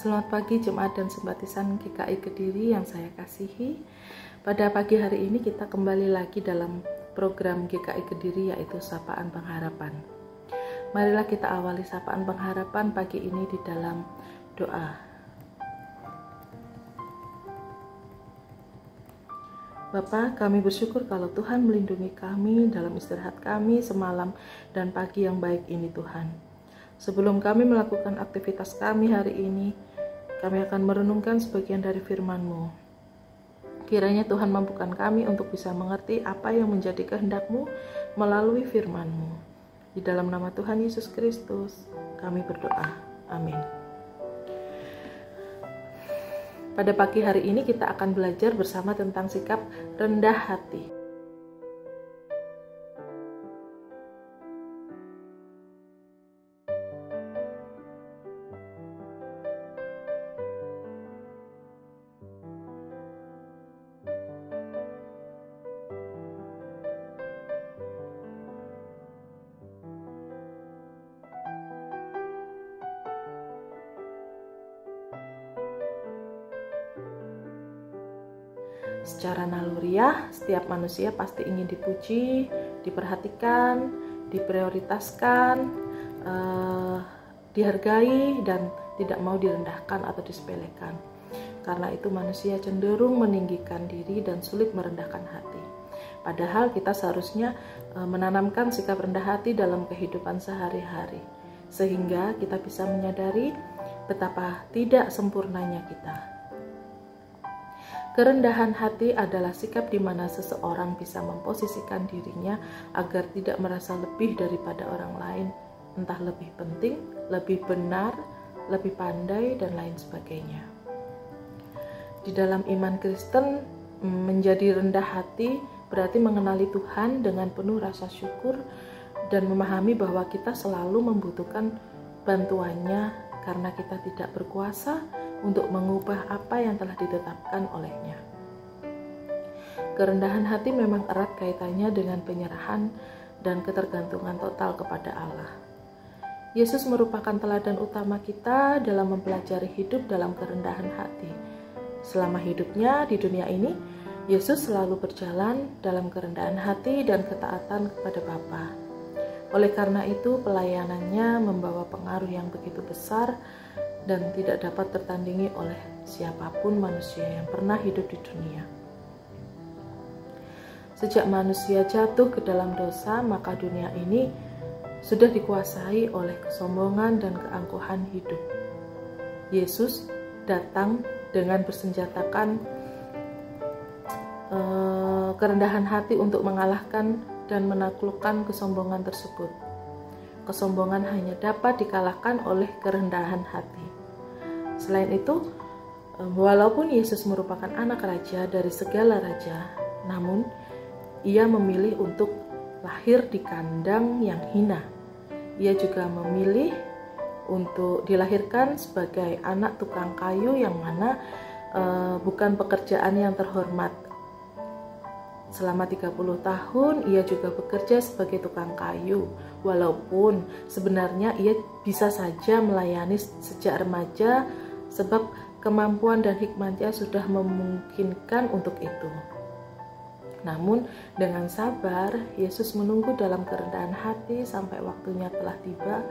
Selamat pagi jemaat dan simpatisan GKI Kediri yang saya kasihi. Pada pagi hari ini kita kembali lagi dalam program GKI Kediri, yaitu Sapaan Pengharapan. Marilah kita awali Sapaan Pengharapan pagi ini di dalam doa. Bapa, kami bersyukur kalau Tuhan melindungi kami dalam istirahat kami semalam dan pagi yang baik ini Tuhan. Sebelum kami melakukan aktivitas kami hari ini, kami akan merenungkan sebagian dari firman-Mu. Kiranya Tuhan mampukan kami untuk bisa mengerti apa yang menjadi kehendak-Mu melalui firman-Mu. Di dalam nama Tuhan Yesus Kristus, kami berdoa. Amin. Pada pagi hari ini kita akan belajar bersama tentang sikap rendah hati. Secara naluriah, setiap manusia pasti ingin dipuji, diperhatikan, diprioritaskan, dihargai, dan tidak mau direndahkan atau disepelekan. Karena itu manusia cenderung meninggikan diri dan sulit merendahkan hati. Padahal kita seharusnya menanamkan sikap rendah hati dalam kehidupan sehari-hari, sehingga kita bisa menyadari betapa tidak sempurnanya kita. Kerendahan hati adalah sikap di mana seseorang bisa memposisikan dirinya agar tidak merasa lebih daripada orang lain, entah lebih penting, lebih benar, lebih pandai, dan lain sebagainya. Di dalam iman Kristen, menjadi rendah hati berarti mengenali Tuhan dengan penuh rasa syukur dan memahami bahwa kita selalu membutuhkan bantuannya karena kita tidak berkuasa untuk mengubah apa yang telah ditetapkan olehnya. Kerendahan hati memang erat kaitannya dengan penyerahan dan ketergantungan total kepada Allah. Yesus merupakan teladan utama kita dalam mempelajari hidup dalam kerendahan hati. Selama hidupnya di dunia ini, Yesus selalu berjalan dalam kerendahan hati dan ketaatan kepada Bapa. Oleh karena itu, pelayanannya membawa pengaruh yang begitu besar dan tidak dapat tertandingi oleh siapapun manusia yang pernah hidup di dunia. Sejak manusia jatuh ke dalam dosa, maka dunia ini sudah dikuasai oleh kesombongan dan keangkuhan hidup. Yesus datang dengan bersenjatakan kerendahan hati untuk mengalahkan dan menaklukkan kesombongan tersebut. Kesombongan hanya dapat dikalahkan oleh kerendahan hati. Selain itu, walaupun Yesus merupakan anak raja dari segala raja, namun ia memilih untuk lahir di kandang yang hina. Ia juga memilih untuk dilahirkan sebagai anak tukang kayu yang mana bukan pekerjaan yang terhormat. Selama 30 tahun ia juga bekerja sebagai tukang kayu, walaupun sebenarnya ia bisa saja melayani sejak remaja sebab kemampuan dan hikmatnya sudah memungkinkan untuk itu. Namun dengan sabar, Yesus menunggu dalam kerendahan hati sampai waktunya telah tiba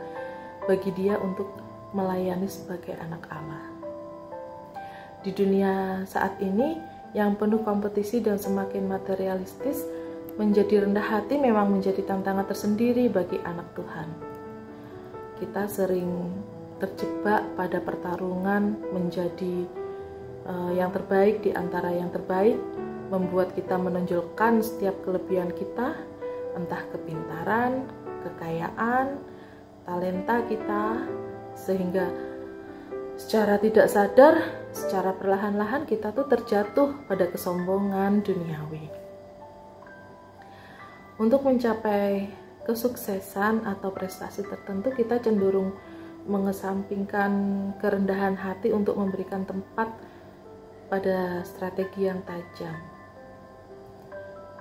bagi dia untuk melayani sebagai anak Allah. Di dunia saat ini yang penuh kompetisi dan semakin materialistis, menjadi rendah hati memang menjadi tantangan tersendiri bagi anak Tuhan. Kita sering terjebak pada pertarungan menjadi yang terbaik di antara yang terbaik, membuat kita menonjolkan setiap kelebihan kita, entah kepintaran, kekayaan, talenta kita, sehingga secara tidak sadar, secara perlahan-lahan kita tuh terjatuh pada kesombongan duniawi. Untuk mencapai kesuksesan atau prestasi tertentu, kita cenderung mengesampingkan kerendahan hati untuk memberikan tempat pada strategi yang tajam.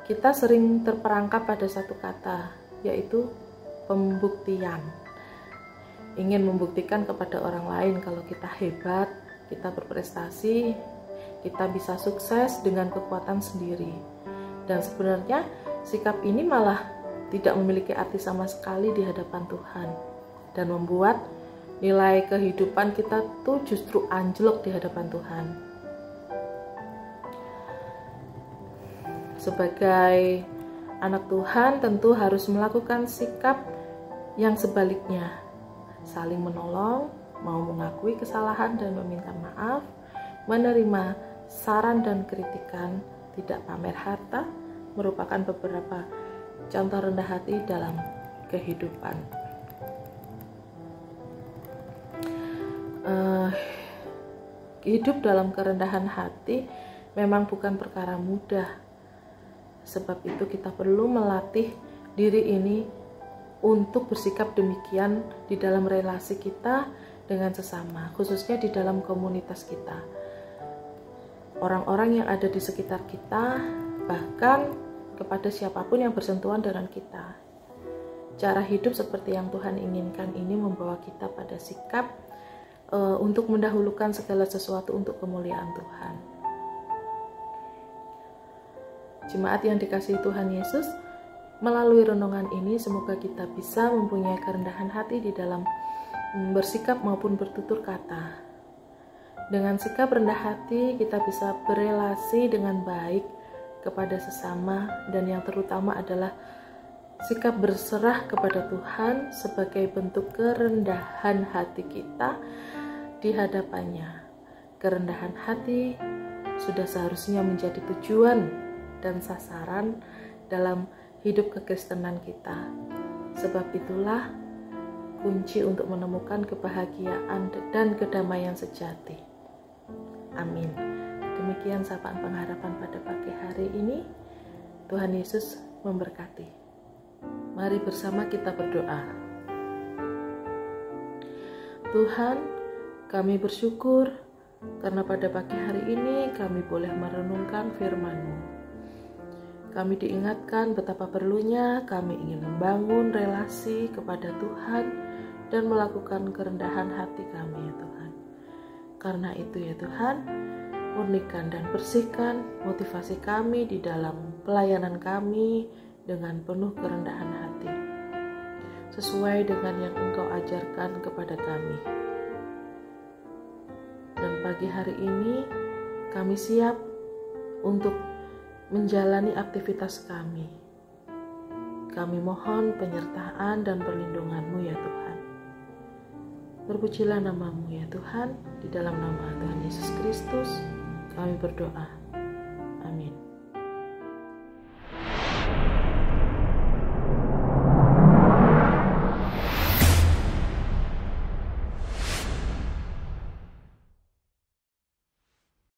Kita sering terperangkap pada satu kata, yaitu pembuktian. Ingin membuktikan kepada orang lain kalau kita hebat, kita berprestasi, kita bisa sukses dengan kekuatan sendiri. Dan sebenarnya sikap ini malah tidak memiliki arti sama sekali di hadapan Tuhan dan membuat nilai kehidupan kita tuh justru anjlok di hadapan Tuhan. Sebagai anak Tuhan tentu harus melakukan sikap yang sebaliknya, saling menolong, mau mengakui kesalahan dan meminta maaf, menerima saran dan kritikan, tidak pamer harta, merupakan beberapa contoh rendah hati dalam kehidupan. Hidup dalam kerendahan hati memang bukan perkara mudah. Sebab itu kita perlu melatih diri ini untuk bersikap demikian di dalam relasi kita dengan sesama, khususnya di dalam komunitas kita. Orang-orang yang ada di sekitar kita, bahkan kepada siapapun yang bersentuhan dengan kita. Cara hidup seperti yang Tuhan inginkan ini membawa kita pada sikap untuk mendahulukan segala sesuatu untuk kemuliaan Tuhan. Jemaat yang dikasihi Tuhan Yesus, melalui renungan ini semoga kita bisa mempunyai kerendahan hati di dalam bersikap maupun bertutur kata. Dengan sikap rendah hati kita bisa berelasi dengan baik kepada sesama, dan yang terutama adalah sikap berserah kepada Tuhan sebagai bentuk kerendahan hati kita di hadapannya. Kerendahan hati sudah seharusnya menjadi tujuan dan sasaran dalam hidup kekristenan kita. Sebab itulah kunci untuk menemukan kebahagiaan dan kedamaian sejati. Amin. Demikian sapaan pengharapan pada pagi hari ini. Tuhan Yesus memberkati. Mari bersama kita berdoa. Tuhan, kami bersyukur karena pada pagi hari ini kami boleh merenungkan firman-Mu. Kami diingatkan betapa perlunya kami ingin membangun relasi kepada Tuhan dan melakukan kerendahan hati kami, ya Tuhan. Karena itu ya Tuhan, murnikan dan bersihkan motivasi kami di dalam pelayanan kami dengan penuh kerendahan hati, sesuai dengan yang Engkau ajarkan kepada kami. Dan pagi hari ini kami siap untuk menjalani aktivitas kami. Kami mohon penyertaan dan perlindungan-Mu ya Tuhan. Terpujilah nama-Mu ya Tuhan, di dalam nama Tuhan Yesus Kristus kami berdoa.